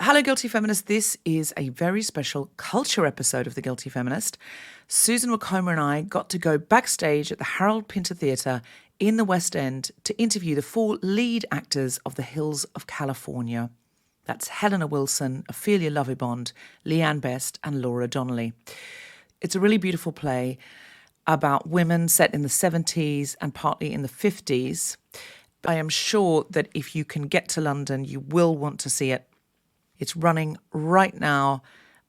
Hello, Guilty Feminist. This is a very special culture episode of The Guilty Feminist. Susan Wokoma and I got to go backstage at the Harold Pinter Theatre in the West End to interview the 4 lead actors of The Hills of California. That's Helena Wilson, Ophelia Lovibond, Leanne Best and Laura Donnelly. It's a really beautiful play about women set in the 70s and partly in the 50s. I am sure that if you can get to London, you will want to see it. It's running right now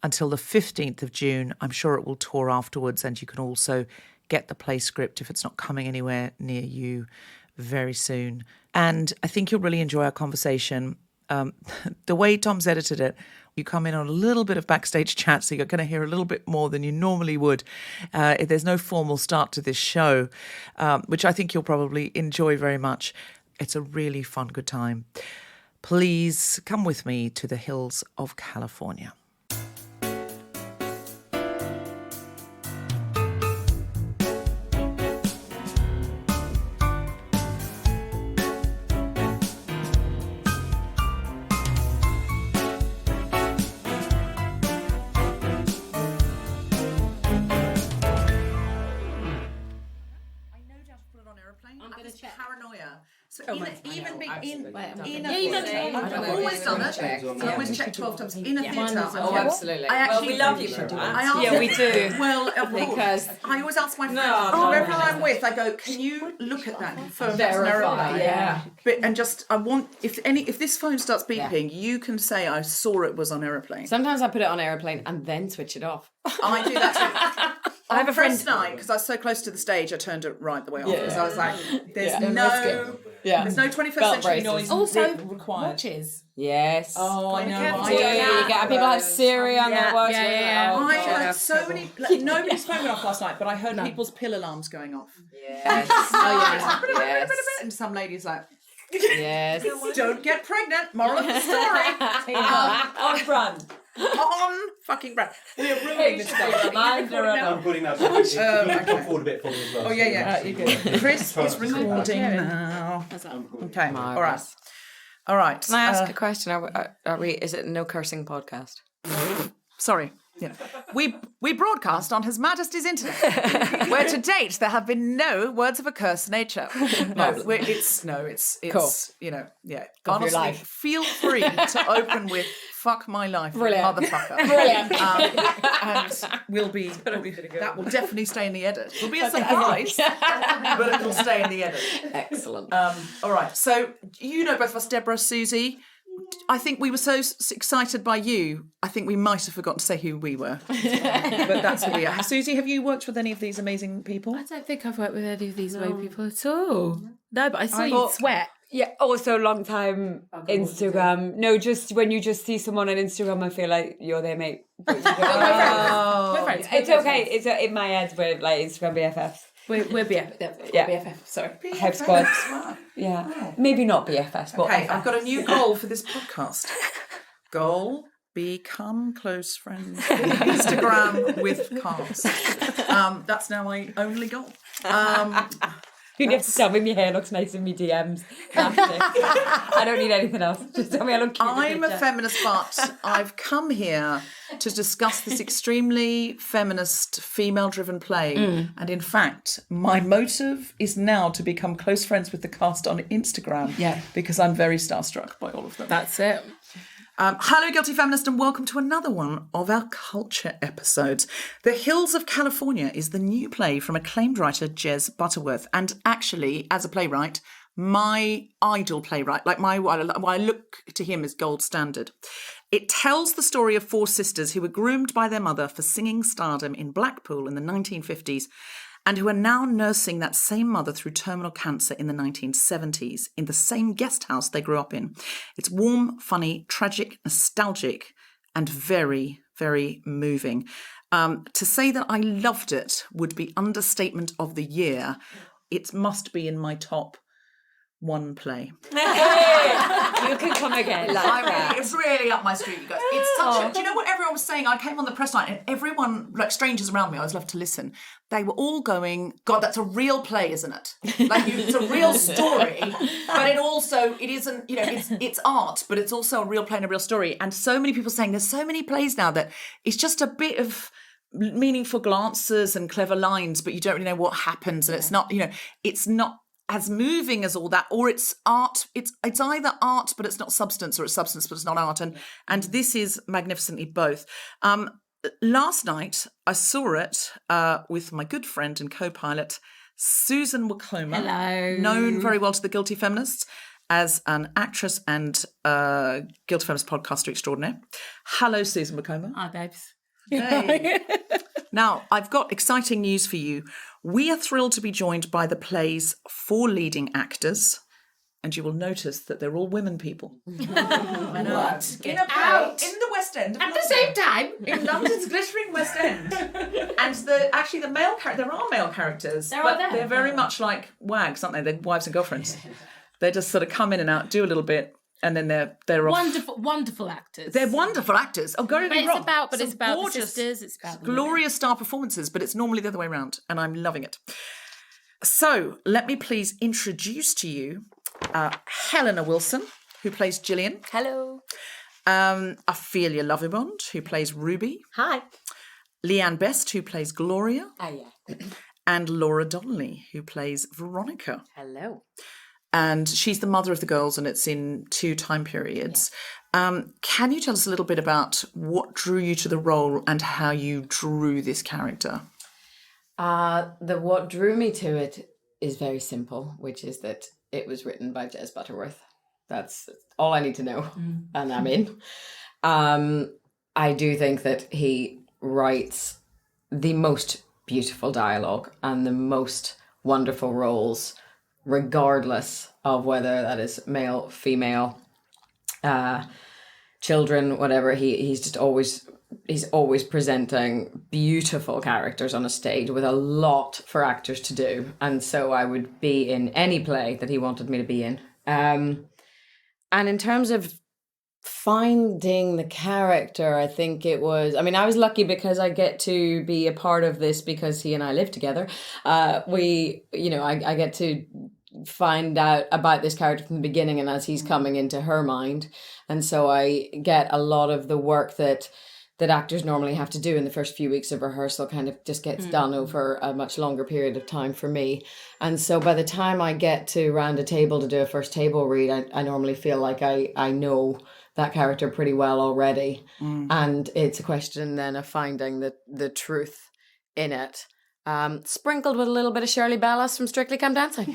until the 15th of June. I'm sure it will tour afterwards, and you can also get the play script if it's not coming anywhere near you very soon. And I think you'll really enjoy our conversation. The way Tom's edited it, you come in on a little bit of backstage chat, so you're going to hear a little bit more than you normally would. There's no formal start to this show, which I think you'll probably enjoy very much. It's a really fun, good time. Please come with me to the Hills of California. I'm going to check. Paranoia. So I've always done it. I always check 12 times in a theatre. Oh, absolutely. We love you for that. Yeah, we do. Well, because I always ask my friends, whoever I'm with, I go, can you look at that and confirm that's an aeroplane? Yeah. But, and just, I want, if this phone starts beeping, you can say I saw it was on aeroplane. Sometimes I put it on aeroplane and then switch it off. I do that too. I have a friend night, because I was so close to the stage, I turned it right the way off. Because I was like, there's no 21st century noise also required. Watches. Yes. Oh, I know. People have Siri on their watch. I heard so many. Nobody's phone off last night, but I heard people's pill alarms going off. Yes. And some ladies like, yes. Don't get pregnant. Moral of the story. On brand. On fucking brand. We are ruining this day. I'm putting that. Can you come forward a bit for me as well? Oh, yeah. You're good. Chris is recording now. Okay. All right. Can I ask a question? Are we? Is it a no cursing podcast? Sorry. Yeah. We broadcast on His Majesty's Internet, where to date there have been no words of a cursed nature. It's cool. Honestly, feel free to open with "fuck my life, motherfucker." Brilliant. And that will definitely stay in the edit. It'll be a surprise, but it will stay in the edit. Excellent. All right. So both of us, Deborah, Susie. I think we were so excited by you, I think we might have forgotten to say who we were. But that's who we are. Susie, have you worked with any of these amazing people? I don't think I've worked with any of these amazing people at all. No, but I saw you sweat. Yeah, also long time Instagram. No, just when you just see someone on Instagram, I feel like you're their mate. We're friends. It's okay. It's in my head, we're like Instagram BFFs. We're BFF. Yeah. BFF, sorry. Hype squad. Yeah. Maybe not BFFs, but okay, I've got a new goal for this podcast. Goal: become close friends. Instagram with cast. That's now my only goal. You have to tell me my hair looks nice in my DMs. I don't need anything else. Just tell me I look cute. I'm a feminist, but I've come here to discuss this extremely feminist, female-driven play. And in fact, my motive is now to become close friends with the cast on Instagram. Yeah. Because I'm very starstruck by all of them. That's it. Hello, Guilty Feminist, and welcome to another one of our culture episodes. The Hills of California is the new play from acclaimed writer Jez Butterworth, and actually, as a playwright, my idol playwright, I look to him as gold standard. It tells the story of 4 sisters who were groomed by their mother for singing stardom in Blackpool in the 1950s, and who are now nursing that same mother through terminal cancer in the 1970s in the same guest house they grew up in. It's warm, funny, tragic, nostalgic, and very, very moving. To say that I loved it would be understatement of the year. It must be in my top one play. You can come again. It's really up my street, you guys. It's such a, do you know what everyone was saying? I came on the press night and everyone, like strangers around me, I always love to listen. They were all going, God, that's a real play, isn't it? Like it's a real story, but it isn't, it's art, but it's also a real play and a real story. And so many people saying there's so many plays now that it's just a bit of meaningful glances and clever lines, but you don't really know what happens. And it's not, it's not as moving as all that, or it's art. It's either art, but it's not substance, or it's substance, but it's not art. And this is magnificently both. Last night, I saw it with my good friend and co-pilot, Susan Wokoma. Hello. Known very well to the Guilty Feminists as an actress and Guilty Feminist podcaster extraordinaire. Hello, Susan Wokoma. Hi, babes. Hey. Now, I've got exciting news for you. We are thrilled to be joined by the play's 4 leading actors, and you will notice that they're all women people. I know. What? Get out in the West End of At the same time. in London's glittering West End. And the male there are male characters, they're very much like wags, aren't they? They're wives and girlfriends. They just sort of come in and out, do a little bit, and then they're off. Wonderful actors. They're wonderful actors. Oh, go But wrong. it's about the sisters. It's about the glorious star performances, but it's normally the other way around, and I'm loving it. So let me please introduce to you Helena Wilson, who plays Gillian. Hello. Ophelia Lovibond, who plays Ruby. Hi. Leanne Best, who plays Gloria. Ah, yeah. And Laura Donnelly, who plays Veronica. Hello. And she's the mother of the girls, and it's in 2 time periods. Yeah. Can you tell us a little bit about what drew you to the role and how you drew this character? What drew me to it is very simple, which is that it was written by Jez Butterworth. That's all I need to know, and I'm in. I do think that he writes the most beautiful dialogue and the most wonderful roles, regardless of whether that is male, female, children, whatever. He's always presenting beautiful characters on a stage with a lot for actors to do. And so I would be in any play that he wanted me to be in. And in terms of finding the character, I think I was lucky because I get to be a part of this because he and I live together. I get to find out about this character from the beginning and as he's coming into her mind. And so I get a lot of the work that actors normally have to do in the first few weeks of rehearsal kind of just gets done over a much longer period of time for me. And so by the time I get to round a table to do a first table read, I normally feel like I know that character pretty well already. And it's a question then of finding the truth in it. Sprinkled with a little bit of Shirley Ballas from Strictly Come Dancing.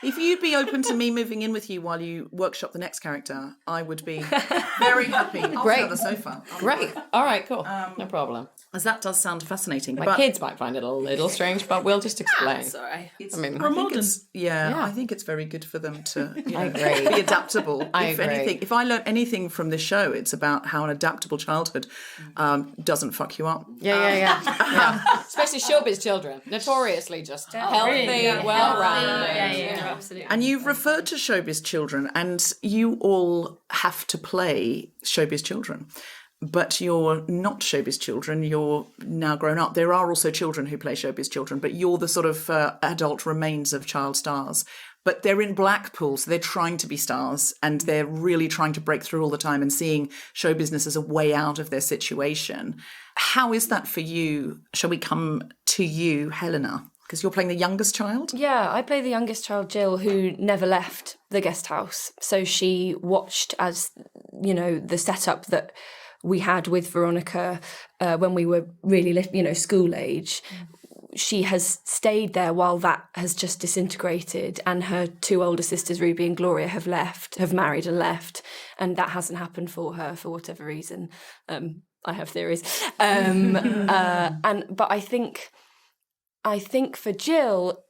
If you'd be open to me moving in with you while you workshop the next character, I would be very happy. I'll sit on the sofa. Great. All right, cool. No problem. As that does sound fascinating. My kids might find it a little strange, but we'll just explain. Sorry. I think it's very good for them to be adaptable. If I learn anything from this show, it's about how an adaptable childhood doesn't fuck you up. Yeah. Especially showbiz children, notoriously just healthy, well-rounded. Yeah, absolutely. And you've referred to showbiz children, and you all have to play showbiz children. But you're not showbiz children, you're now grown up. There are also children who play showbiz children, but you're the sort of adult remains of child stars. But they're in Blackpool, so they're trying to be stars, and they're really trying to break through all the time and seeing show business as a way out of their situation. How is that for you? Shall we come to you, Helena? Because you're playing the youngest child? Yeah, I play the youngest child, Jill, who never left the guest house. So she watched as, the setup that we had with Veronica when we were really, school age. She has stayed there while that has just disintegrated, and her 2 older sisters, Ruby and Gloria, have married and left, and that hasn't happened for her for whatever reason. I have theories. But I think for Jill,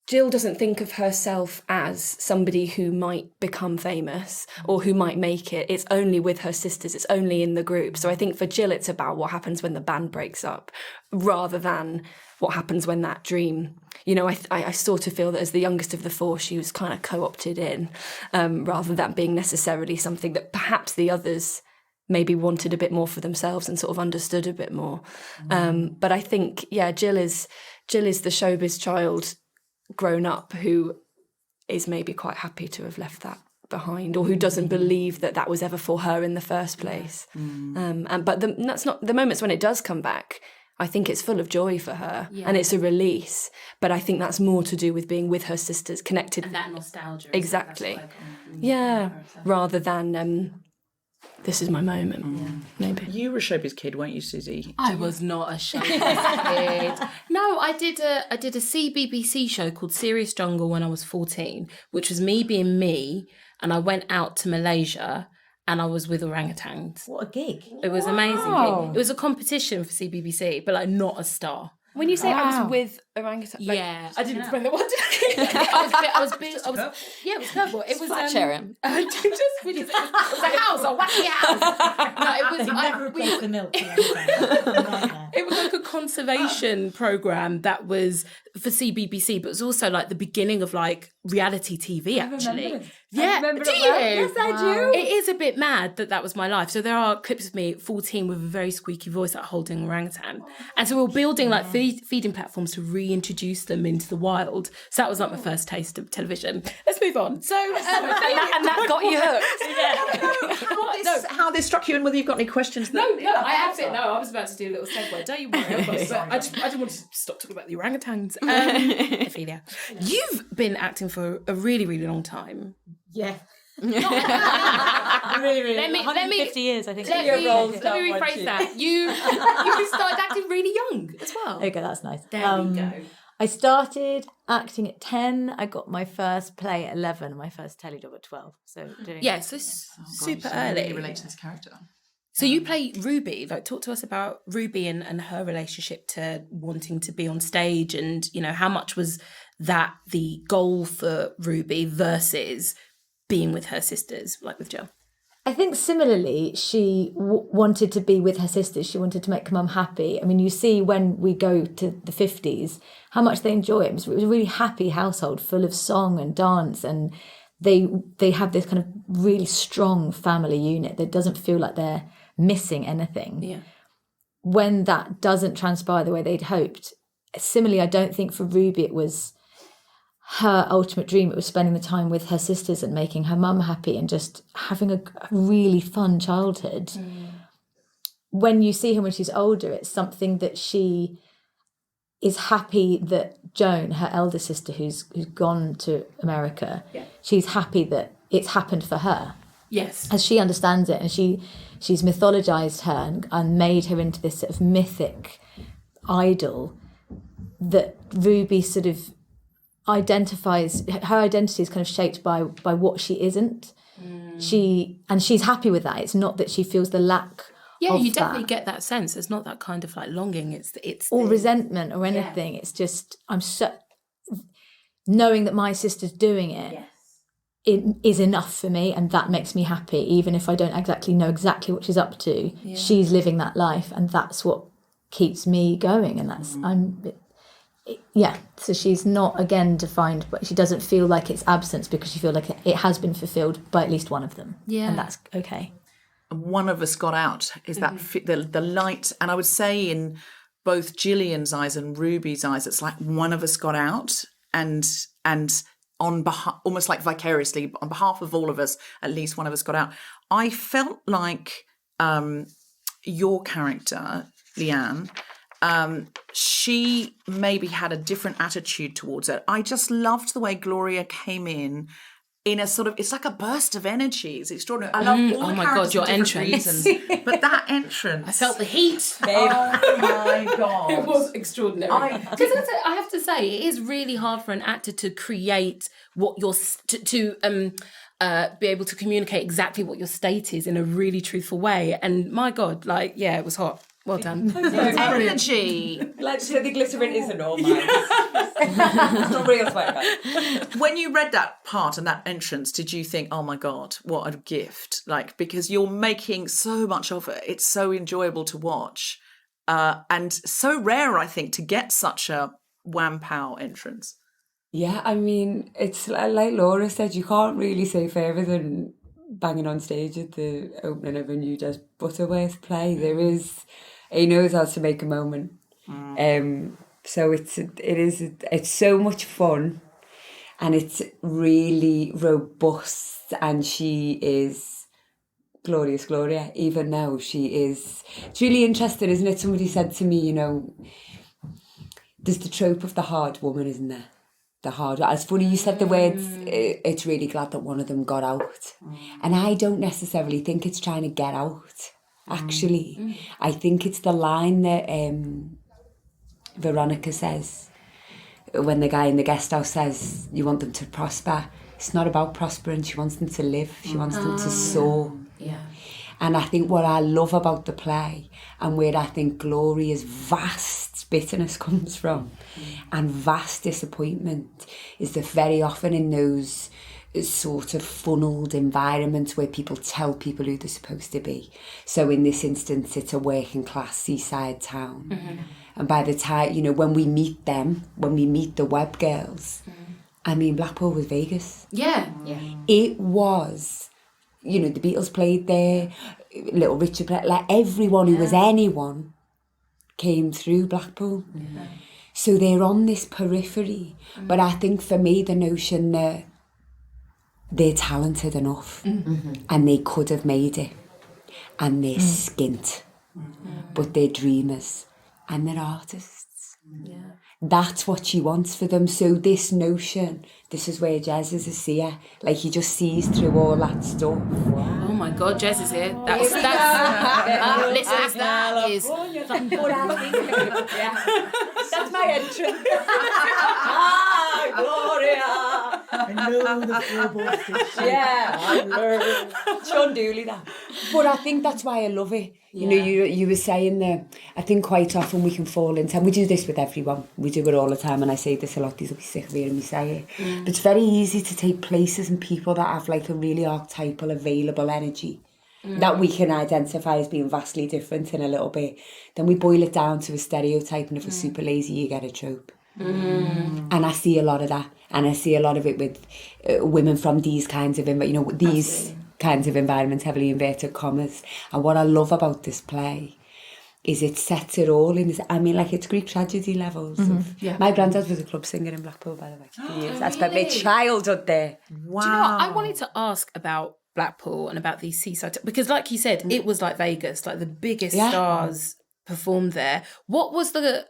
Jill doesn't think of herself as somebody who might become famous or who might make it. It's only with her sisters. It's only in the group. So I think for Jill, it's about what happens when the band breaks up rather than what happens when that dream... I sort of feel that as the youngest of the four, she was kind of co-opted in rather than being necessarily something that perhaps the others maybe wanted a bit more for themselves and sort of understood a bit more. But I think, Jill is the showbiz child grown up who is maybe quite happy to have left that behind, or who doesn't believe that was ever for her in the first place. But that's not the moments when it does come back. I think it's full of joy for her, and it's a release. But I think that's more to do with being with her sisters, connected. And that nostalgia. Exactly. Rather than this is my moment. Maybe. You were a showbiz kid, weren't you, Susie? I was not a showbiz kid. No, I did a CBBC show called Serious Jungle when I was 14, which was me being me, and I went out to Malaysia and I was with orangutans. What a gig. It was amazing gig. It was a competition for CBBC, but like not a star. When you say I was with orangutan, I didn't spend the one day. I was it was curveball. It was Flat-sharing. Just really, it was a house, a wacky house. No, it was. Never replaced the milk. It was like a conservation program that was for CBBC, but it was also like the beginning of like reality TV. Actually, yeah. Do you? Yes, I do. It is a bit mad that was my life. So there are clips of me at 14 with a very squeaky voice, like holding orangutan, and so we were building like feeding platforms to reintroduce them into the wild. So that was like my first taste of television. Let's move on. So and that got you hooked. How this struck you, and whether you've got any questions. No, I have it. No, I was about to do a little segue. Don't you worry. I just want to stop talking about the orangutans. Ophelia, you've been acting for a really, really long time. Yeah. really, Let me 150 years, I think. Let me rephrase that. You started acting really young as well. Okay, that's nice. There we go. I started acting at 10. I got my first play at 11 and my first telly job at 12. So so super early. Really relate to this character. So you play Ruby. Like, talk to us about Ruby and her relationship to wanting to be on stage, and how much was that the goal for Ruby versus being with her sisters, like with Jill? I think similarly, she wanted to be with her sisters. She wanted to make her mum happy. I mean, you see when we go to the 50s, how much they enjoy it. It was a really happy household full of song and dance, and they have this kind of really strong family unit that doesn't feel like they're missing anything. Yeah. When that doesn't transpire the way they'd hoped, similarly, I don't think for Ruby it was her ultimate dream. It was spending the time with her sisters and making her mum happy and just having a really fun childhood. When you see her when she's older, it's something that she is happy that Joan, her elder sister who's gone to America, she's happy that it's happened for her. Yes. As she understands it, and she's mythologized her and made her into this sort of mythic idol that Ruby sort of identifies. Her identity is kind of shaped by what she isn't. She's happy with that. It's not that she feels the lack of you definitely that, get that sense. It's not that kind of like longing. It's or resentment or anything. It's just knowing that my sister's doing it. Yes. It is enough for me, and that makes me happy, even if I don't exactly know exactly what she's up to. She's living that life, and that's what keeps me going, and that's so she's not again defined, but she doesn't feel like it's absence because she feels like it has been fulfilled by at least one of them, and that's okay. One of us got out is that the light, and I would say in both Gillian's eyes and Ruby's eyes, it's like one of us got out, and on behalf, almost like vicariously, on behalf of all of us, at least one of us got out. I felt like your character, Leanne, she maybe had a different attitude towards it. I just loved the way Gloria came in a sort of, it's like a burst of energy. It's extraordinary. I love all the characters your for different entrance. reasons, but that entrance. I felt the heat. Oh my God. It was extraordinary. Because I have to say, it is really hard for an actor to create what your be able to communicate exactly what your state is in a really truthful way. And my God, it was hot. Well done. Energy. Like, so the glycerin isn't all mine. It's not real sweat. When you read that part and that entrance, did you think, oh my God, what a gift? Like, because you're making so much of it. It's so enjoyable to watch. And so rare, I think, to get such a wham pow entrance. Yeah, I mean, it's like Laura said, you can't really say fairer than banging on stage at the opening of a new Des Butterworth play. There is, he knows how to make a moment. So it's so much fun, and it's really robust, and she is glorious Gloria, even though she is. It's really interesting, isn't it? Somebody said to me, you know, there's the trope of the hard woman, isn't there? The hard. It's funny you said the words. It's really glad that one of them got out, and I don't necessarily think it's trying to get out. Actually, I think it's the line that Veronica says when the guy in the guest house says, "You want them to prosper." It's not about prospering. She wants them to live. She wants them to soar. Yeah. And I think what I love about the play, and where I think Gloria's vast bitterness comes from, and vast disappointment, is that very often in those sort of funneled environments where people tell people who they're supposed to be. So in this instance, it's a working class seaside town. And by the time, you know, when we meet them, when we meet the Webb girls, I mean, Blackpool was Vegas. Yeah. It was, you know, the Beatles played there, Little Richard played, like everyone who was anyone came through Blackpool. So they're on this periphery. But I think for me, the notion that they're talented enough and they could have made it, and they're skint, but they're dreamers and they're artists. That's what she wants for them. So this notion, this is where Jez is a seer. Like, he just sees through all that stuff. Oh my God, Jez is here. Listeners, that is. That's my entrance. Gloria. I know the floorboard stitch. Yeah, I learned. Sean Dooley, that. But I think that's why I love it. You know, you were saying that I think quite often we can fall into, and we do this with everyone, we do it all the time, and I say this a lot, these will be sick of hearing me say it, but it's very easy to take places and people that have like a really archetypal available energy that we can identify as being vastly different in a little bit, then we boil it down to a stereotype, and if we're super lazy, you get a trope. And I see a lot of that, and I see a lot of it with women from these kinds of, these kinds of environments, heavily inverted commas. And what I love about this play is it sets it all in this, I mean, like, it's Greek tragedy levels. My granddad was a club singer in Blackpool, by the way. I spent my childhood there. Wow. Do you know what? I wanted to ask about Blackpool and about these seaside, because like you said, it was like Vegas, like the biggest stars performed there. What was the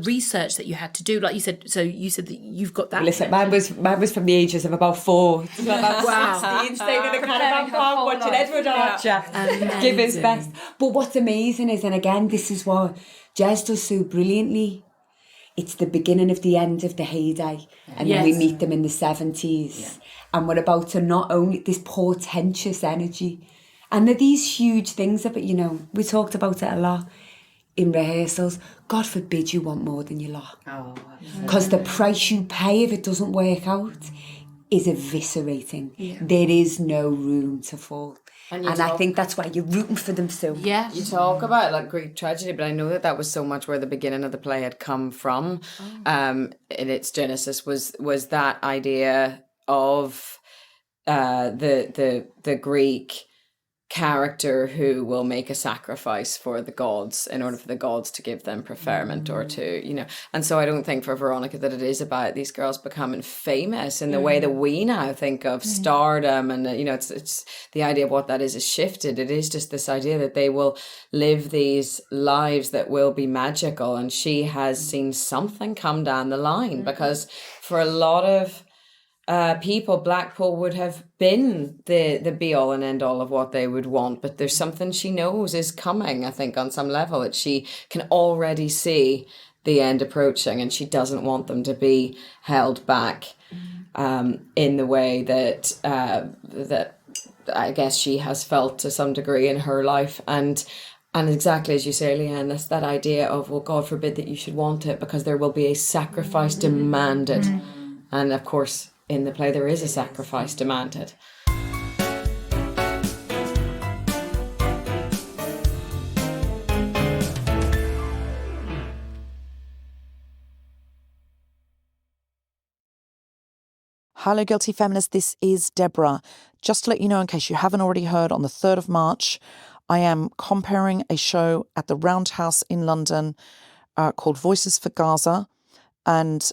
research that you had to do? Like you said, so you said that you've got that. Listen, mine was from the ages of about 4 to about 16, staying in a caravan park watching Edward Archer give his best. But what's amazing is, and again, this is what Jez does so brilliantly, it's the beginning of the end of the heyday, and then we meet them in the 70s, and we're about to not only this portentous energy, and they're these huge things that, you know, we talked about it a lot in rehearsals. God forbid you want more than your lot, because the price you pay if it doesn't work out is eviscerating. There is no room to fall, and I think that's why you're rooting for them so. You talk about like Greek tragedy, but I know that was so much where the beginning of the play had come from. In its genesis was that idea of the Greek character who will make a sacrifice for the gods in order for the gods to give them preferment or to, you know. And so I don't think for Veronica that it is about these girls becoming famous in the way that we now think of stardom, and you know, it's the idea of what that is shifted. It is just this idea that they will live these lives that will be magical, and she has seen something come down the line, because for a lot of people, Blackpool would have been the be all and end all of what they would want, but there's something she knows is coming, I think, on some level, that she can already see the end approaching, and she doesn't want them to be held back in the way that that I guess she has felt to some degree in her life. And And exactly as you say, Leanne, that's that idea of, well, God forbid that you should want it, because there will be a sacrifice demanded. And of course, in the play, there is a sacrifice demanded. Hello, Guilty Feminist. This is Deborah. Just to let you know, in case you haven't already heard, on the 3rd of March, I am comparing a show at the Roundhouse in London called Voices for Gaza. And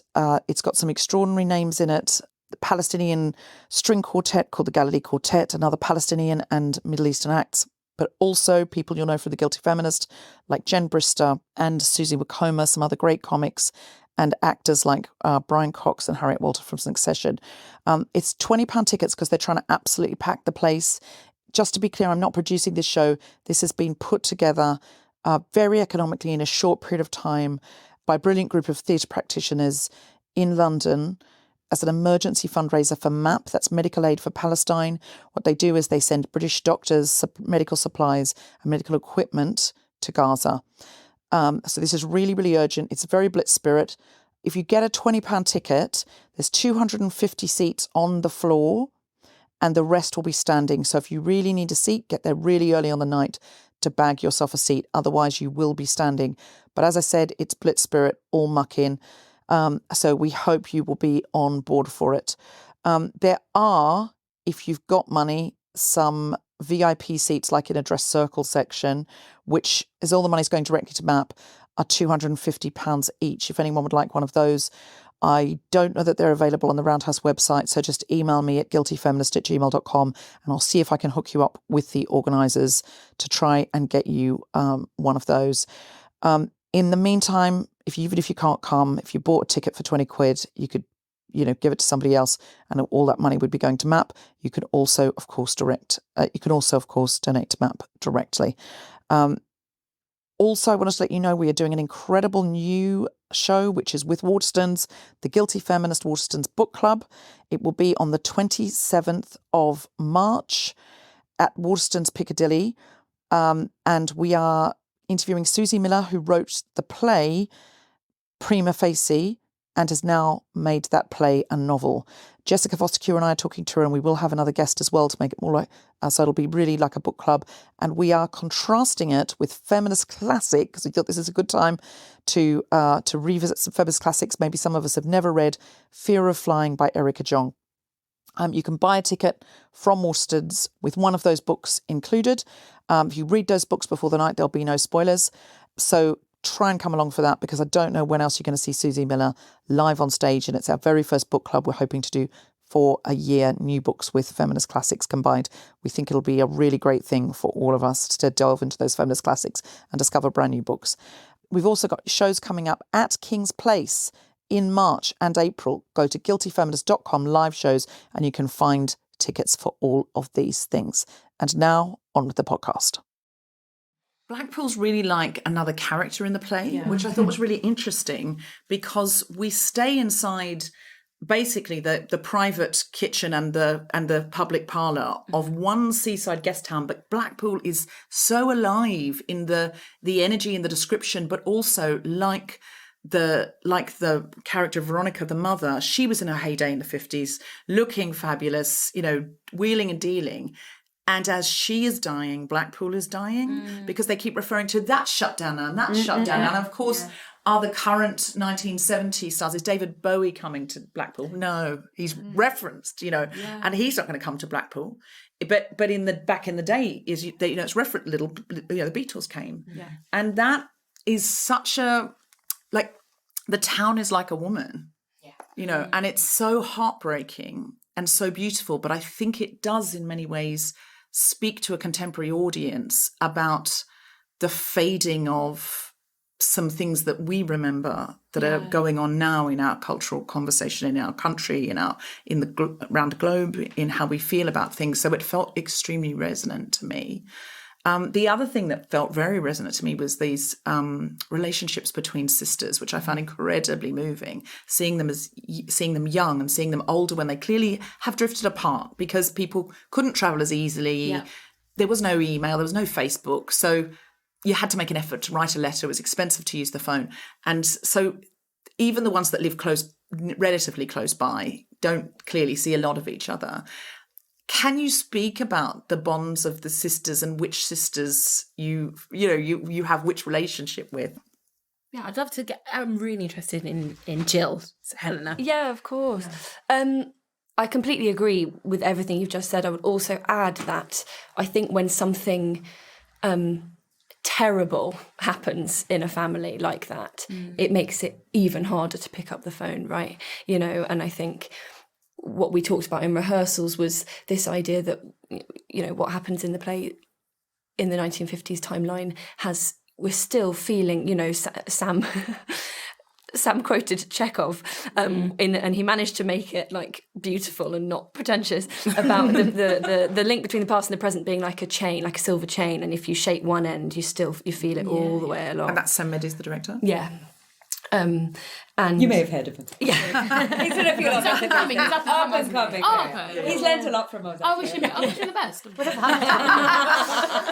it's got some extraordinary names in it. The Palestinian string quartet called the Galilee Quartet, another Palestinian and Middle Eastern acts, but also people you'll know from the Guilty Feminist, like Jen Brister and Susie Wokoma, some other great comics, and actors like Brian Cox and Harriet Walter from Succession. It's £20 tickets because they're trying to absolutely pack the place. Just to be clear, I'm not producing this show. This has been put together very economically in a short period of time by a brilliant group of theatre practitioners in London as an emergency fundraiser for MAP, that's Medical Aid for Palestine. What they do is they send British doctors, medical supplies and medical equipment to Gaza. So this is really, really urgent. It's a very blitz spirit. If you get a £20 ticket, there's 250 seats on the floor and the rest will be standing. So if you really need a seat, get there really early on the night to bag yourself a seat. Otherwise, you will be standing. But as I said, it's blitz spirit, all muck in. So we hope you will be on board for it. There are, if you've got money, some VIP seats like in a dress circle section, which is all the money's going directly to MAP, are £250 each. If anyone would like one of those, I don't know that they're available on the Roundhouse website, so just email me at guiltyfeminist@gmail.com and I'll see if I can hook you up with the organisers to try and get you one of those. In the meantime, even if you can't come, if you bought a ticket for 20 quid, you could give it to somebody else and all that money would be going to MAP. You can also, of course, donate to MAP directly. Also, I want to let you know we are doing an incredible new show, which is with Waterstones, the Guilty Feminist Waterstones Book Club. It will be on the 27th of March at Waterstones Piccadilly. And we are interviewing Susie Miller, who wrote the play Prima Facie and has now made that play a novel. Jessica Foster-Cure and I are talking to her, and we will have another guest as well to make it more like, so it'll be really like a book club. And we are contrasting it with feminist classic, because we thought this is a good time to revisit some feminist classics. Maybe some of us have never read Fear of Flying by Erica Jong. You can buy a ticket from Waterstones with one of those books included. If you read those books before the night, there'll be no spoilers. So try and come along for that, because I don't know when else you're going to see Susie Miller live on stage, and it's our very first book club we're hoping to do for a year, new books with feminist classics combined. We think it'll be a really great thing for all of us to delve into those feminist classics and discover brand new books. We've also got shows coming up at King's Place in March and April. Go to guiltyfeminist.com live shows and you can find tickets for all of these things. And now on with the podcast. Blackpool's really like another character in the play, which I thought was really interesting, because we stay inside basically the private kitchen and the public parlour of one seaside guest town, but Blackpool is so alive in the energy and the description, but also like the character Veronica, the mother. She was in her heyday in the 50s, looking fabulous, wheeling and dealing. And as she is dying, Blackpool is dying, because they keep referring to that shutdown and that shutdown. And of course, are the current 1970s stars, is David Bowie coming to Blackpool? No, he's referenced, and he's not going to come to Blackpool. But back in the day, it's referenced the Beatles came. Yeah. And that is such a, the town is like a woman, and it's so heartbreaking and so beautiful. But I think it does in many ways speak to a contemporary audience about the fading of some things that we remember that are going on now in our cultural conversation, in our country, around the globe, in how we feel about things. So it felt extremely resonant to me. The other thing that felt very resonant to me was these relationships between sisters, which I found incredibly moving, seeing them young and seeing them older when they clearly have drifted apart because people couldn't travel as easily. Yeah. There was no email, there was no Facebook. So you had to make an effort to write a letter. It was expensive to use the phone. And so even the ones that live relatively close by don't clearly see a lot of each other. Can you speak about the bonds of the sisters and which sisters you have which relationship with? Yeah, I'd love to I'm really interested in Jill, Helena. Yeah, of course. I completely agree with everything you've just said. I would also add that I think when something terrible happens in a family like that, it makes it even harder to pick up the phone, right? And I think what we talked about in rehearsals was this idea that, what happens in the play in the 1950s timeline we're still feeling, Sam quoted Chekhov, and he managed to make it like beautiful and not pretentious about the link between the past and the present being like a chain, like a silver chain, and if you shake one end, you feel it all the way along. And that's Sam Mendes, the director. Yeah. And you may have heard of him. Yeah, he's done a few of them. Coming. He's learnt a lot from us. I wish him the best.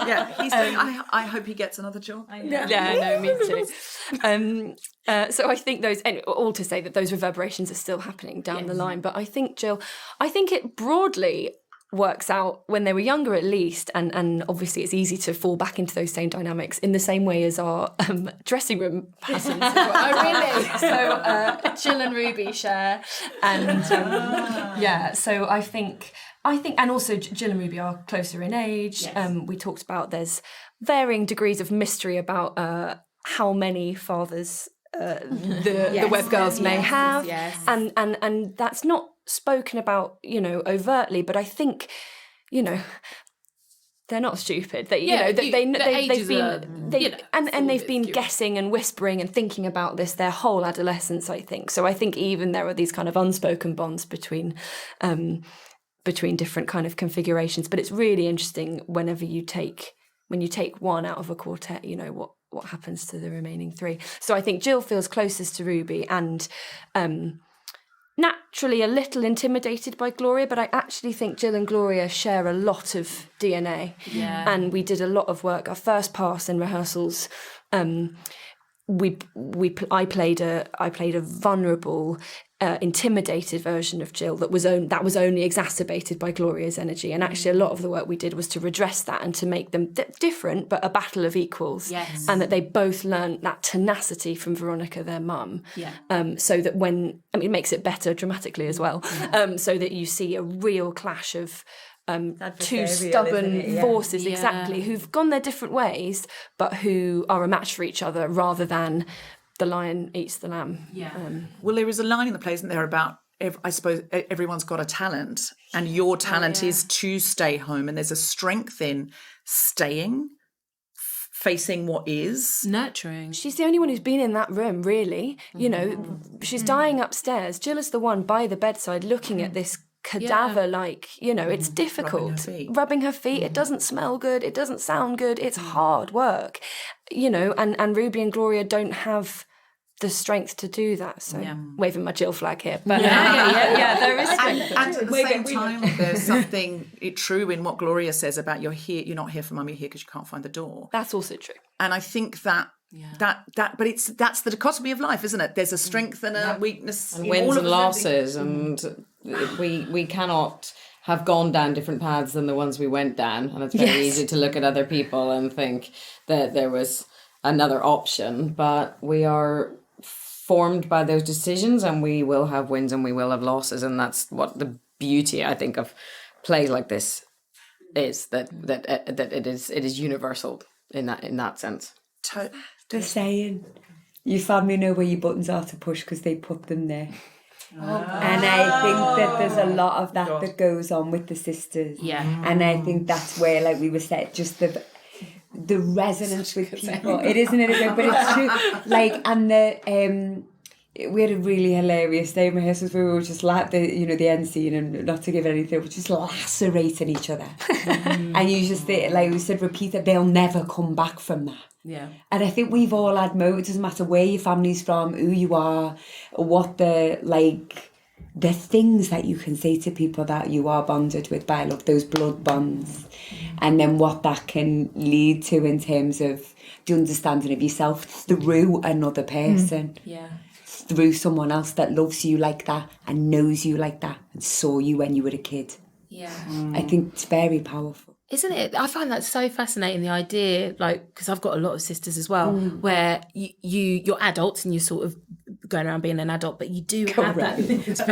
Yeah, he's doing. I hope he gets another job. Yeah, no, me too. So I think all to say that those reverberations are still happening down the line. But I think, Jill, it broadly works out when they were younger at least, and obviously it's easy to fall back into those same dynamics in the same way as our dressing room patterns. Oh, really? So Jill and Ruby share, and so I think, and also Jill and Ruby are closer in age. Yes. We talked about there's varying degrees of mystery about how many fathers the web girls may have, and that's not spoken about, overtly, but I think, they're not stupid. They've been guessing and whispering and thinking about this their whole adolescence, I think. So I think even there are these kind of unspoken bonds between different kind of configurations. But it's really interesting when you take one out of a quartet, what happens to the remaining three. So I think Jill feels closest to Ruby and naturally a little intimidated by Gloria, but I actually think Jill and Gloria share a lot of DNA. Yeah. And we did a lot of work. Our first pass in rehearsals, I played a vulnerable, intimidated version of Jill that was only exacerbated by Gloria's energy. And actually, a lot of the work we did was to redress that and to make them different, but a battle of equals. Yes. And that they both learned that tenacity from Veronica, their mum. Yeah. So that it makes it better dramatically as well. So that you see a real clash of two stubborn forces, exactly, who've gone their different ways, but who are a match for each other rather than the lion eats the lamb. Yeah. Well, there is a line in the play, isn't there, about, I suppose, everyone's got a talent, and your talent is to stay home, and there's a strength in staying, facing what is. Nurturing. She's the only one who's been in that room, really. She's dying upstairs. Jill is the one by the bedside looking at this cadaver, it's difficult. Rubbing her feet. It doesn't smell good. It doesn't sound good. It's hard work, and Ruby and Gloria don't have the strength to do that. So waving my Jill flag here. But there is strength. And at the same time, there's something true in what Gloria says about you're not here for mum, you're here because you can't find the door. That's also true. And I think that but that's the dichotomy of life, isn't it? There's a strength and a weakness, and wins and losses, and we cannot have gone down different paths than the ones we went down, and it's very easy to look at other people and think that there was another option, but we are formed by those decisions, and we will have wins and we will have losses, and that's what the beauty, I think, of plays like this is, that it is universal in that sense. The saying, your family know where your buttons are to push because they put them there. And I think that there's a lot of that goes on with the sisters. Yeah. And I think that's where, like we were saying, just the resonance with people. It isn't it a bit, but it's true. And we had a really hilarious day in rehearsals where we were just like the end scene, and not to give anything, we're just lacerating each other. And you just think, like we said, repeat that they'll never come back from that. Yeah. And I think we've all had moments, it doesn't matter where your family's from, who you are, what the things that you can say to people that you are bonded with by love, those blood bonds. and then what that can lead to in terms of the understanding of yourself through another person. Yeah. Through someone else that loves you like that and knows you like that and saw you when you were a kid. Yeah. I think it's very powerful. Isn't it? I find that so fascinating, the idea, like, because I've got a lot of sisters as well, where you're adults and you're sort of going around being an adult, but you do have that thing that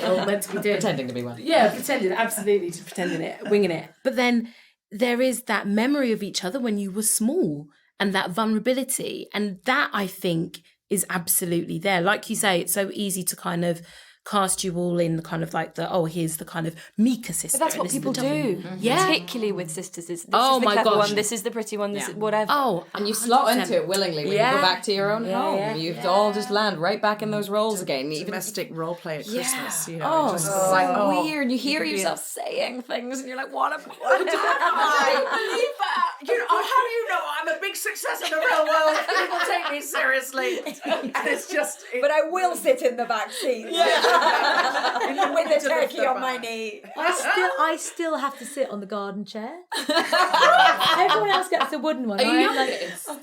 you're meant to be doing. Pretending to be one. Yeah, pretending, absolutely, just pretending it, winging it. But then there is that memory of each other when you were small and that vulnerability. And that, I think, is absolutely there. Like you say, it's so easy to kind of cast you all in the kind of like here's the kind of meeker sister. But that's what this is people the dumb do, one. Yeah. particularly with sisters. This Oh is the my clever gosh. one, this is the pretty one, this is whatever. Oh, And you slot 100%. into it willingly when you Yeah. go back to your own home. yeah, You all just land right back in those roles again. Even Domestic role play at Christmas, you know. Oh, just it's like, so weird. You hear yourself saying things and you're like, what am I? You know, how do you know I'm a big success in the real world? People take me seriously. And it's just... But I will sit in the back seat. With the turkey on my knee. I still have to sit on the garden chair. Everyone else gets the wooden one.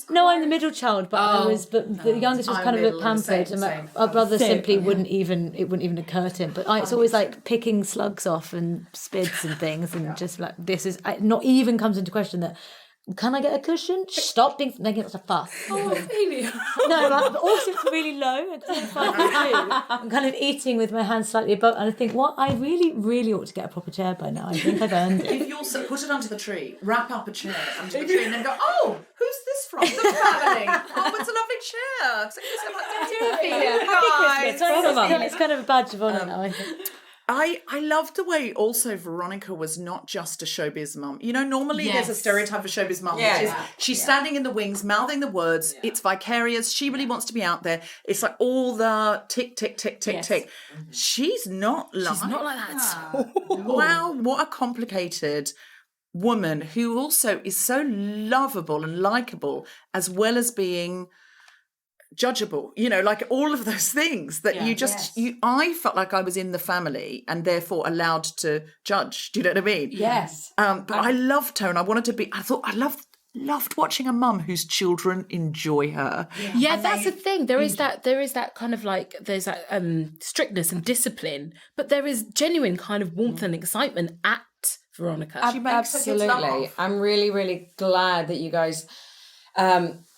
No, I'm the middle child, but the youngest was I'm kind of a bit middle, pampered, same, and same. my brother simply wouldn't even occur to him. But it's always like picking slugs off and spids and things, and just like this is not even comes into question that. Can I get a cushion? Stop making such a fuss. Oh, Ophelia. No, like, also it's really low. I'm kind of eating with my hands slightly above, and I think, I really, really ought to get a proper chair by now. I think I've earned it. If you also put it under the tree, wrap up a chair under the tree, and then go, oh, who's this from? The family. Oh, it's a lovely chair. It's kind of a badge of honour now, I think. I loved the way also Veronica was not just a showbiz mum. You know, normally there's a stereotype of showbiz mum, which is she's standing in the wings, mouthing the words. It's vicarious. She really wants to be out there. It's like all the tick, tick, tick, tick, tick. She's not like that. Wow, what a complicated woman who also is so lovable and likable as well as being judgeable, you know, like all of those things that I felt like I was in the family and therefore allowed to judge. Do you know what I mean? Yes. But I loved her and I wanted to be, I loved watching a mum whose children enjoy her. Yeah, that's the thing. There is that kind of like, there's that strictness and discipline, but there is genuine kind of warmth and excitement at Veronica. She makes her kids Absolutely. laugh. I'm really, really glad that you guys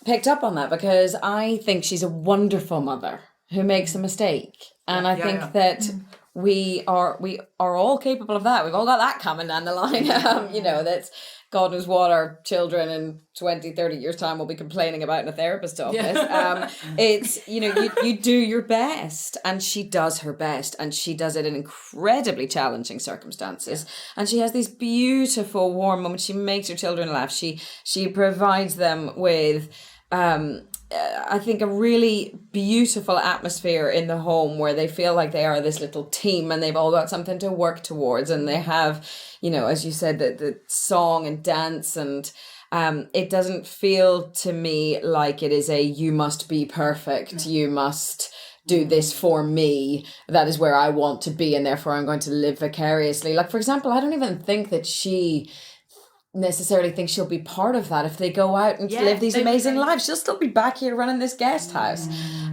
picked up on that, because I think she's a wonderful mother who makes a mistake. And I think that we are all capable of that. We've all got that coming down the line. You know, that's God knows what our children in 20, 30 years' time will be complaining about in a therapist's office. It's, you know, you do your best, and she does her best, and she does it in incredibly challenging circumstances. And she has these beautiful, warm moments. She makes her children laugh. She provides them with I think a really beautiful atmosphere in the home where they feel like they are this little team and they've all got something to work towards, and they have, you know, as you said, the song and dance, and it doesn't feel to me like it is a you must be perfect, you must do this for me, that is where I want to be and therefore I'm going to live vicariously. Like, for example, I don't even think that she necessarily think she'll be part of that if they go out and live these amazing lives. She'll still be back here running this guest house.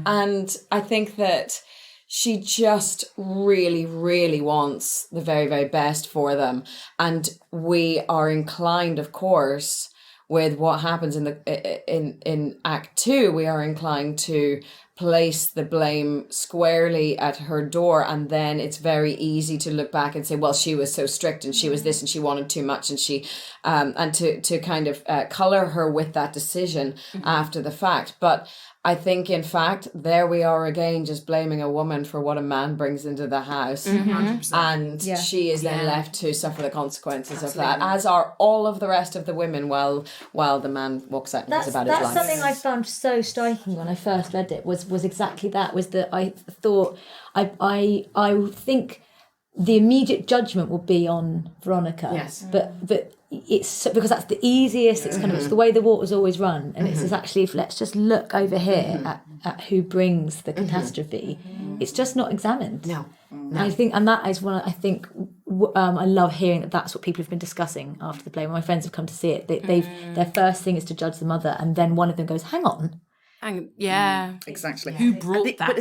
And I think that she just really, really wants the very, very best for them. And we are inclined, of course, with what happens in Act 2, we are inclined to place the blame squarely at her door, and then it's very easy to look back and say, well, she was so strict and she was this and she wanted too much, and she and to kind of colour her with that decision after the fact. But I think, in fact, there we are again, just blaming a woman for what a man brings into the house. And she is then left to suffer the consequences of that, as are all of the rest of the women, while the man walks out and goes about his life. That's something I found so striking when I first read it, was exactly that, was that I thought, I think the immediate judgment will be on Veronica. Yes. But it's because that's the easiest, it's kind of, it's the way the water's always run, and it's actually, if let's just look over here at who brings the catastrophe, it's just not examined. No. I think, and that is one, I think I love hearing that that's what people have been discussing after the play. When my friends have come to see it, their first thing is to judge the mother, and then one of them goes, "Hang on, Exactly. Who brought that? But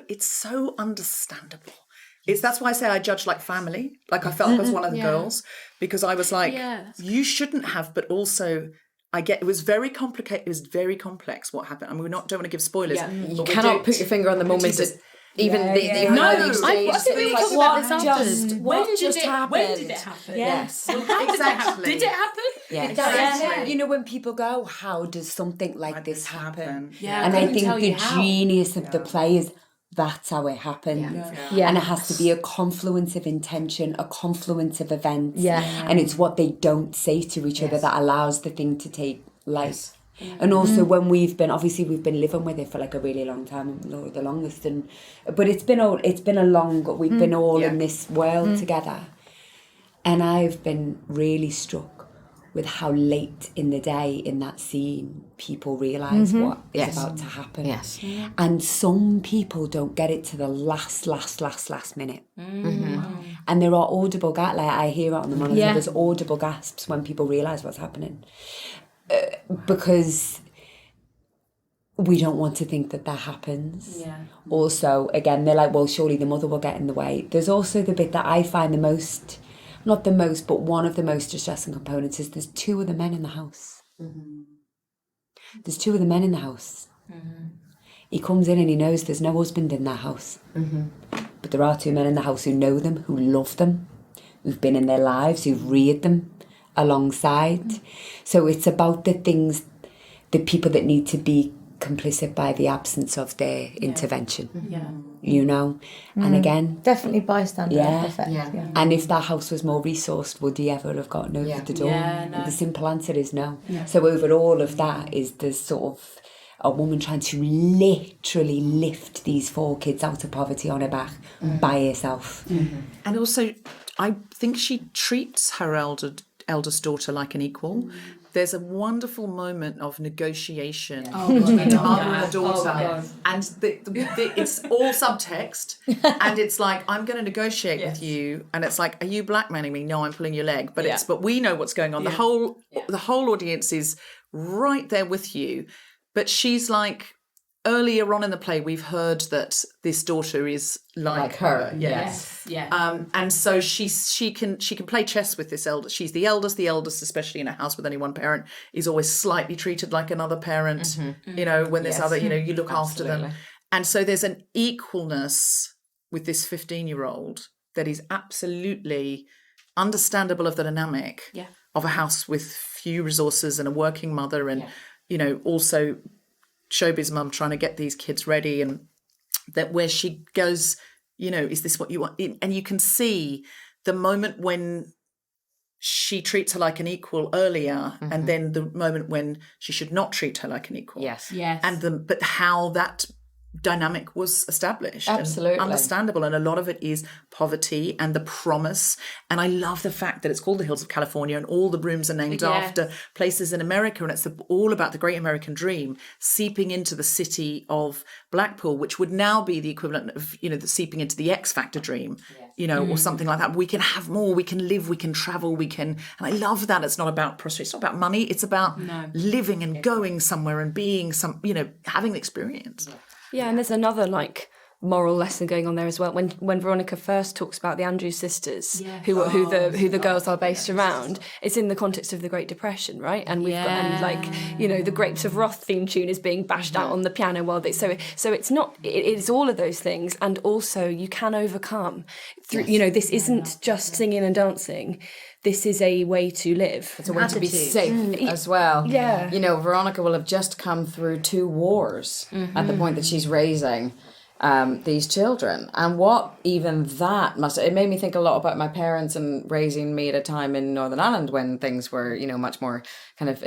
it's so understandable. That's why I say I judge like family. Like I felt like I was one of the girls, because I was like, you shouldn't have, but also it was very complicated. It was very complex what happened. I mean, don't want to give spoilers. Yeah. You cannot put your finger on the moment that even the early stage. I think we talk about this after. What just happened? When did it happen? Yes. Exactly. Did it happen? Yeah. Exactly. You know, when people go, how does something like this happen? Yeah, And I I couldn't think tell the you how. genius of the play is that's how it happened. Yeah. And it has to be a confluence of intention, a confluence of events. Yeah. And it's what they don't say to each other that allows the thing to take life. And also when we've been living with it for like a really long time, the longest, but it's been a long, we've been all in this world together, and I've been really struck with how late in the day in that scene people realise what is about to happen. Yes. And some people don't get it to the last minute. And there are audible gasps, like I hear it on the monitor, there's audible gasps when people realise what's happening. Because we don't want to think that happens. Yeah. Also, again, they're like, well, surely the mother will get in the way. There's also the bit that I find not the most, but one of the most distressing components is there's two of the men in the house. There's two of the men in the house. He comes in and he knows there's no husband in that house. But there are two men in the house who know them, who love them, who've been in their lives, who've reared them alongside. So it's about the people that need to be complicit by the absence of their intervention. You know? And again, definitely bystander effect. And if that house was more resourced, would he ever have gotten over the door? And the simple answer is no. So over all of that is there's sort of a woman trying to literally lift these 4 kids out of poverty on her back by herself. And also, I think she treats her eldest daughter like an equal. There's a wonderful moment of negotiation between the mother and the daughter, and it's all subtext, and it's like, I'm going to negotiate with you, and it's like, are you blackmailing me? No, I'm pulling your leg, but we know what's going on. The whole audience is right there with you, but she's like, earlier on in the play, we've heard that this daughter is like her. Yes. Yeah. And so she can play chess with this elder. She's the eldest. The eldest, especially in a house with only one parent, is always slightly treated like another parent. You know, when there's other, you look after them. And so there's an equalness with this 15-year-old that is absolutely understandable of the dynamic of a house with few resources and a working mother, and also showbiz mum trying to get these kids ready, and that where she goes, is this what you want? And you can see the moment when she treats her like an equal earlier, and then the moment when she should not treat her like an equal. Yes. But how that dynamic was established. Absolutely. And understandable. And a lot of it is poverty and the promise. And I love the fact that it's called the Hills of California, and all the rooms are named after places in America. And it's all about the great American dream seeping into the city of Blackpool, which would now be the equivalent of, the seeping into the X Factor dream, or something like that. We can have more, we can live, we can travel, and I love that. It's not about prosperity, it's not about money. It's about living and going somewhere and being having the experience. Yeah, and there's another moral lesson going on there as well. When Veronica first talks about the Andrews sisters, who the girls are based around, it's in the context of the Great Depression, right? And we've got the Grapes of Wrath theme tune is being bashed out on the piano while they so it's not it's all of those things, and also you can overcome through this isn't just singing and dancing. This is a way to live. It's a way to be safe as well. Yeah. Veronica will have just come through 2 wars at the point that she's raising these children. And what even that it made me think a lot about my parents and raising me at a time in Northern Ireland when things were, much more kind of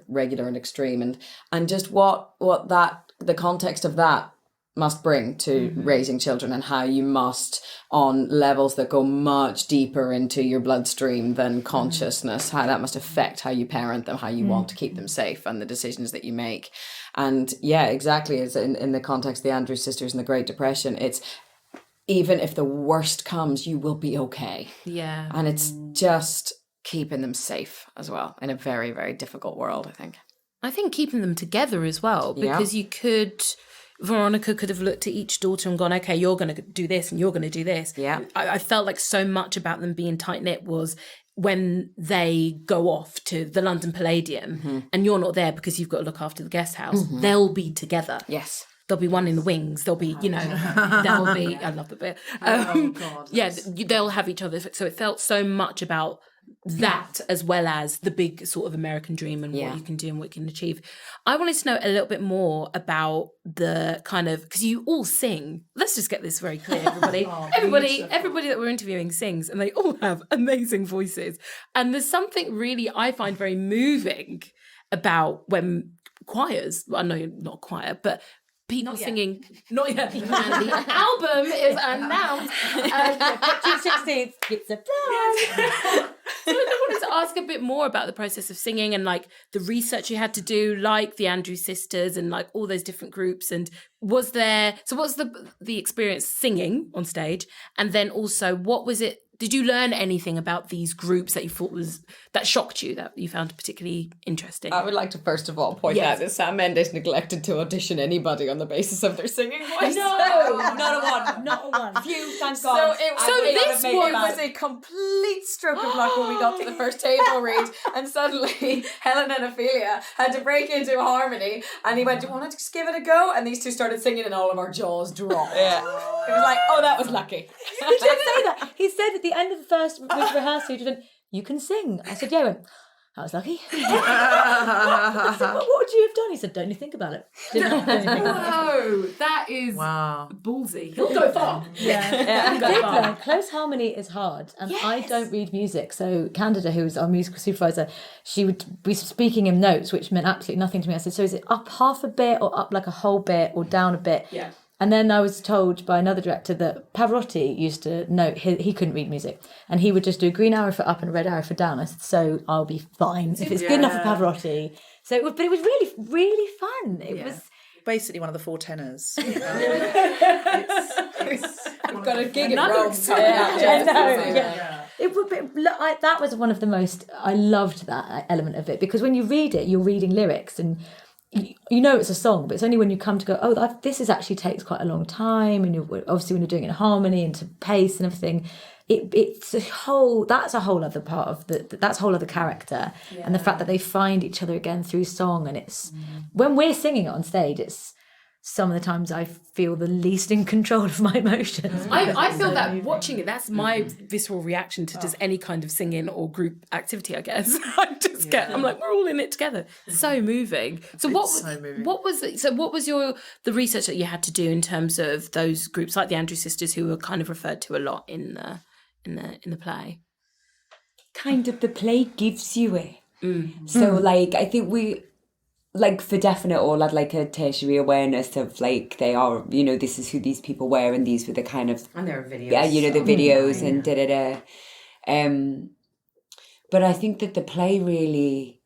regular and extreme. And just what the context of that must bring to raising children, and how you must, on levels that go much deeper into your bloodstream than consciousness, how that must affect how you parent them, how you want to keep them safe, and the decisions that you make. And exactly, as in the context of the Andrews sisters and the Great Depression, it's even if the worst comes, you will be okay. Yeah. And it's just keeping them safe as well in a very, very difficult world, I think. I think keeping them together as well, because Veronica could have looked at each daughter and gone, okay, you're going to do this and you're going to do this. Yeah. I felt like so much about them being tight-knit was when they go off to the London Palladium and you're not there because you've got to look after the guest house, they'll be together. Yes. There'll be one in the wings. There'll be, there'll be, I love the bit. They'll have each other. So it felt so much about that as well as the big sort of American dream and what you can do and what you can achieve. I wanted to know a little bit more about the kind of, because you all sing. Let's just get this very clear, everybody. Everybody that we're interviewing sings, and they all have amazing voices. And there's something really I find very moving about when choirs, I know you're not a choir, but people singing, not yet, and the album is announced. June 16th, it's a plan. So I wanted to ask a bit more about the process of singing and like the research you had to do, like the Andrews Sisters and like all those different groups. And what's the experience singing on stage? And then also, what was it? Did you learn anything about these groups that you thought that shocked you, that you found particularly interesting? I would like to first of all point out that Sam Mendes neglected to audition anybody on the basis of their singing voice. No, not a one. Phew, thank God. This one was a complete stroke of luck when we got to the first table read, and suddenly Helen and Ophelia had to break into a harmony, and he went, "Do you want to just give it a go?" And these two started singing, and all of our jaws dropped. Yeah, it was like, oh, that was lucky. He did say that. He said at the end of the first rehearsal, he went, "You can sing." I said, "Yeah." He went, "I was lucky." I said, what would you have done? He said, "Don't you think about it." Whoa, that is ballsy. He'll go far. Close harmony is hard, and I don't read music. So Candida, who was our musical supervisor, she would be speaking in notes, which meant absolutely nothing to me. I said, "So is it up half a bit, or up like a whole bit, or down a bit?" Yeah. And then I was told by another director that Pavarotti used to note he couldn't read music, and he would just do a green arrow for up and a red arrow for down. I said, "So I'll be fine if it's good enough for Pavarotti." So, but it was really, really fun. It was basically one of the four tenors. We've got a gig at Rome. It would be, that was one of the most. I loved that element of it, because when you read it, you're reading lyrics and. You know it's a song, but it's only when you come to go, oh, this is actually takes quite a long time, and obviously when you're doing it in harmony and to pace and everything, that's a whole other part of that's a whole other character, and the fact that they find each other again through song, and it's when we're singing it on stage, it's some of the times I feel the least in control of my emotions. I feel that watching it, that's my visceral reaction to just any kind of singing or group activity, I guess. I'm like, we're all in it together. So moving. So what was the research that you had to do in terms of those groups like the Andrews Sisters, who were kind of referred to a lot in the play? Kind of the play gives you it. So like I think we like for definite all had like a tertiary awareness of like they are, this is who these people were, and these were the kind of, and there are videos, the videos and but I think that the play really,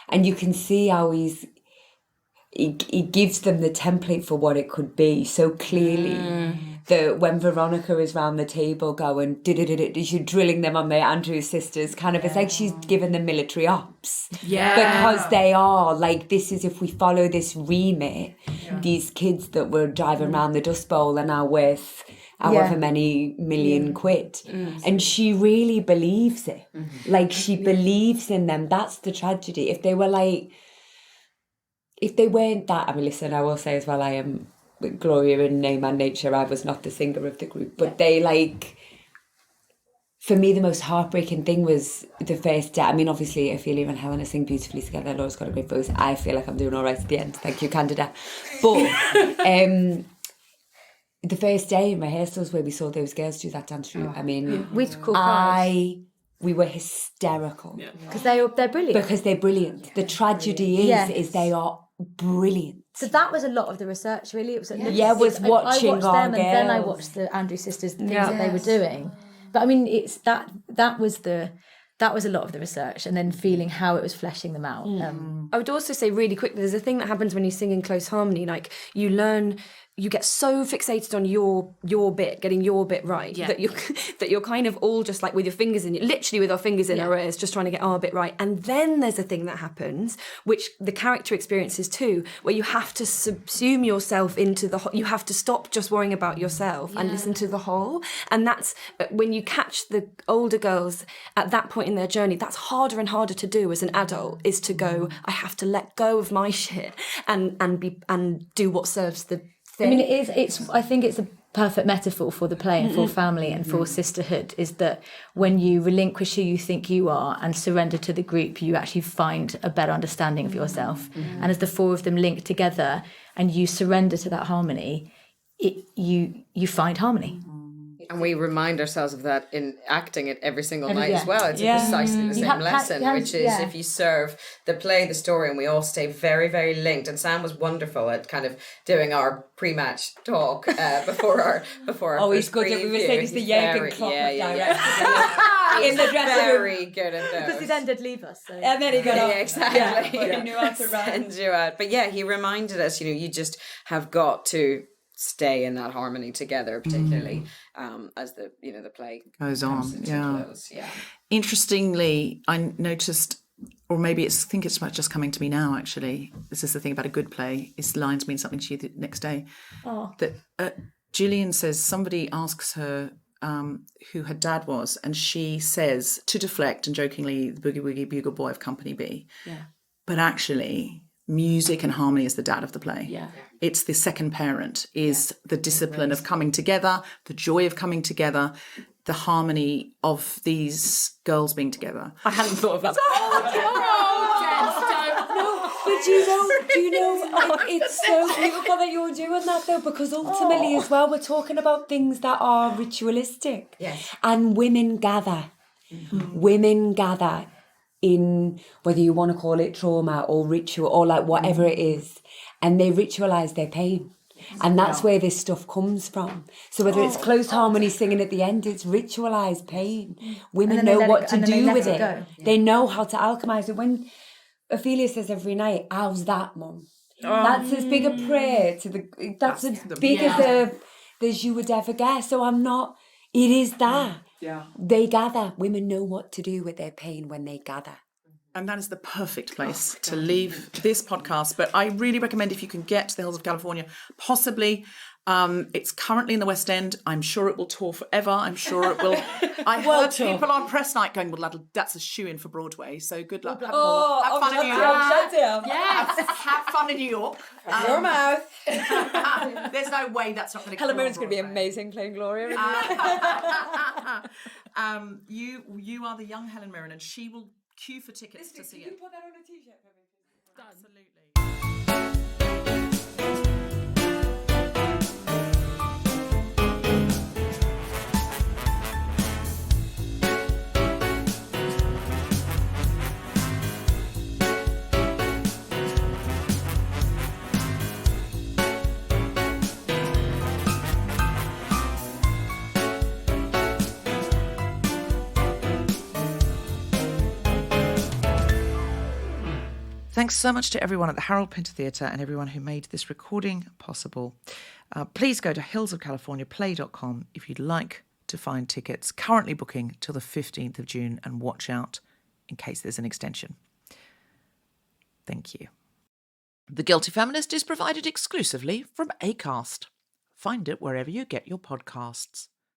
and you can see how he gives them the template for what it could be so clearly. That when Veronica is round the table going, she's drilling them on the Andrews Sisters, kind of, it's like she's given them military ops. Yeah. Because they are, like, this is, if we follow this remit, these kids that were driving around the Dust Bowl are now worth however many million quid. And she really believes it. Like, she believes in them. That's the tragedy. If they weren't that, I mean, listen, I will say as well, I am... Gloria in Name and Nature, I was not the singer of the group, but they for me the most heartbreaking thing was the first day. I mean, obviously Ophelia and Helena sing beautifully together. Laura's got a great voice. I feel like I'm doing all right at the end, thank you, Candida. But the first day in rehearsals where we saw those girls do that dance route, I mean, we were hysterical because they're brilliant. Because they're brilliant. The tragedy is they are brilliant. So that was a lot of the research, really. It was watching I watched them, and then I watched the Andrews Sisters, the things that they were doing. But I mean, it's that was a lot of the research, and then feeling how it was fleshing them out. I would also say really quickly, there's a thing that happens when you sing in close harmony, like you learn you get so fixated on your bit, getting your bit right, that you're kind of all just like with your fingers literally with our fingers in our ears, just trying to get our bit right. And then there's a thing that happens, which the character experiences too, where you have to subsume yourself into you have to stop just worrying about yourself and listen to the whole. And that's when you catch the older girls at that point in their journey, that's harder and harder to do as an adult, is to go, I have to let go of my shit and do what serves the thing. I mean, I think it's a perfect metaphor for the play and for family and for sisterhood, is that when you relinquish who you think you are and surrender to the group, you actually find a better understanding of yourself. And as the four of them link together and you surrender to that harmony, you find harmony. And we remind ourselves of that in acting it every single night as well. It's precisely the same lesson, which is if you serve the play, the story, and we all stay very, very linked. And Sam was wonderful at kind of doing our pre-match talk before our Oh, he's good. We were saying it's the Jürgen Klopp in the dressing room. Very good at those. Because he then did leave us. So. And then he got off. Yeah, exactly. But he knew how to run. Send you out. But yeah, he reminded us, you just have got to stay in that harmony together, particularly as the play goes on. Close. Interestingly, I noticed, or maybe I think it's just coming to me now, actually. This is the thing about a good play, is lines mean something to you the next day. That Gillian says, somebody asks her who her dad was, and she says, to deflect and jokingly, the Boogie Woogie Bugle Boy of Company B. Yeah. But actually, music and harmony is the dad of the play. Yeah. It's the second parent, is the discipline of coming together, the joy of coming together, the harmony of these girls being together. I hadn't thought of that. But do you know, it's so beautiful that you're doing that though, because ultimately as well, we're talking about things that are ritualistic. Yes. And women gather. Mm-hmm. Women gather in, whether you want to call it trauma or ritual or like whatever it is, and they ritualize their pain. And that's where this stuff comes from. So whether it's close harmony singing at the end, it's ritualized pain. Women know what to do with it. Yeah. They know how to alchemize it. When Ophelia says every night, how's that, Mum? That's as big a prayer to that's as big as you would ever get. So it is that. Yeah. They gather. Women know what to do with their pain when they gather. And that is the perfect place to leave this podcast. But I really recommend, if you can get to the Hills of California, possibly. It's currently in the West End. I'm sure it will tour forever. I'm sure it will. I heard people on press night going, well, that's a shoe-in for Broadway. So good luck. Have fun in New York. Yes. Have fun in New York. Your mouth. There's no way that's not going to Helen Mirren's going to be amazing playing Gloria. You are the young Helen Mirren, and she will queue for tickets to see it. Can you put that on a t-shirt for me? Absolutely. Thanks so much to everyone at the Harold Pinter Theatre and everyone who made this recording possible. Please go to hillsofcaliforniaplay.com if you'd like to find tickets. Currently booking till the 15th of June, and watch out in case there's an extension. Thank you. The Guilty Feminist is provided exclusively from Acast. Find it wherever you get your podcasts.